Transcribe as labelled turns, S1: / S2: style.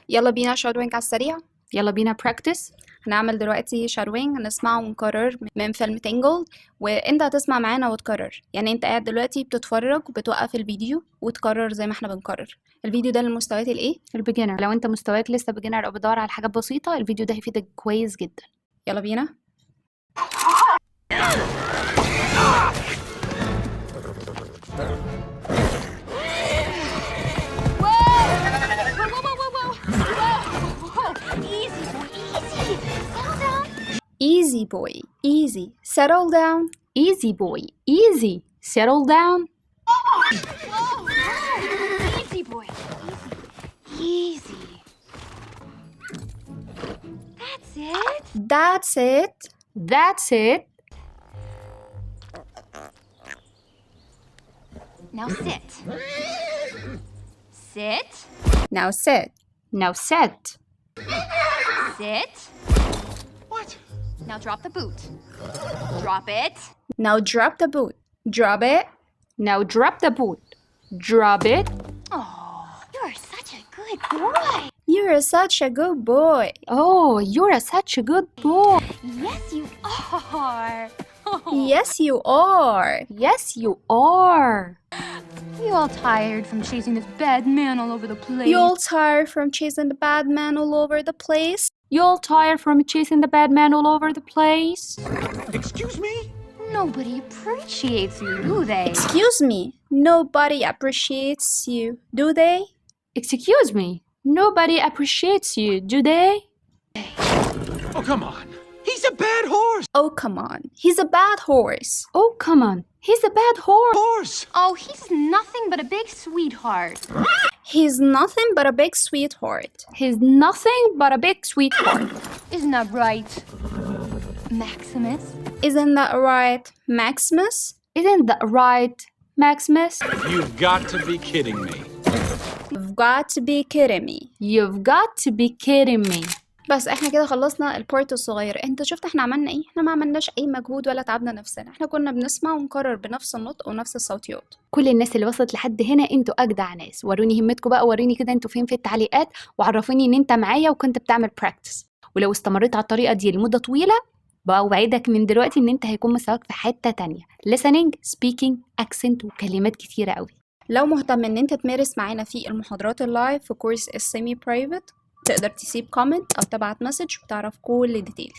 S1: يلا بينا شادوينج على السريع.
S2: يلا بينا براكتس.
S1: هنعمل دلوقتي شادوينج، هنسمع ونكرر من فيلم تينجل، وانت هتسمع معانا وتكرر. يعني انت قاعد دلوقتي بتتفرج وبتوقف الفيديو وتكرر زي ما احنا بنكرر. الفيديو ده للمستويات الايه؟
S2: البيجنر. لو انت مستواك لسه بيجنر او بتدور على حاجات بسيطة، الفيديو ده هيفيدك كويس جدا.
S1: يلا بينا. Easy boy, easy. Settle down.
S2: Easy boy, easy. Settle down.
S3: Easy boy, easy. That's it.
S1: That's it.
S2: That's it.
S3: Now sit. Sit.
S1: Now sit.
S2: Now sit.
S3: Sit.
S4: What?
S3: Now drop the boot. Drop it.
S1: Now drop the boot. Drop it.
S2: Now drop the boot. Drop it.
S3: Oh, you're such a good boy.
S1: You're such a good boy.
S2: Oh, you're such a good boy.
S3: Yes, you are.
S1: Yes, you are.
S2: Yes, you are.
S3: You all tired from chasing this bad man all over the place?
S1: You all tired from chasing the bad man all over the place?
S2: You all tired from chasing the bad man all over the place?
S4: Excuse me?
S3: Nobody appreciates you, do they?
S1: Excuse me. Nobody appreciates you, do they?
S2: Excuse me. Nobody appreciates you, do they?
S4: Oh, come on. He's a bad horse.
S1: Oh, come on. He's a bad horse.
S2: Oh, come on. He's a bad horse.
S4: Horse.
S3: Oh, he's nothing but a big sweetheart.
S1: He's nothing but a big sweetheart.
S2: He's nothing but a big sweetheart.
S3: Isn't that right, Maximus?
S1: Isn't that right, Maximus?
S2: Isn't that right, Maximus?
S4: You've got to be kidding me.
S1: You've got to be kidding me.
S2: You've got to be kidding me.
S1: بس احنا كده خلصنا البارت الصغير. انت شفت احنا عملنا ايه؟ احنا ما عملناش اي مجهود ولا تعبنا نفسنا. احنا كنا بنسمع ونكرر بنفس النطق ونفس الصوتيات.
S2: كل الناس اللي وصلت لحد هنا انتوا اجدع ناس. وروني همتكم بقى، وريني كده انتوا فين في التعليقات، وعرفوني ان انت معايا وكنت بتعمل براكتس. ولو استمريت على الطريقه دي لمده طويله، بوعدك من دلوقتي ان انت هيكون مستواك في حته تانية. listening, speaking, accent وكلمات كتيره قوي.
S1: لو مهتم ان انت تمارس معانا في المحاضرات اللايف في كورس السيمي برايفت، تقدر تسيب كومنت او تبعت مسج وتعرف كل ديتيلز.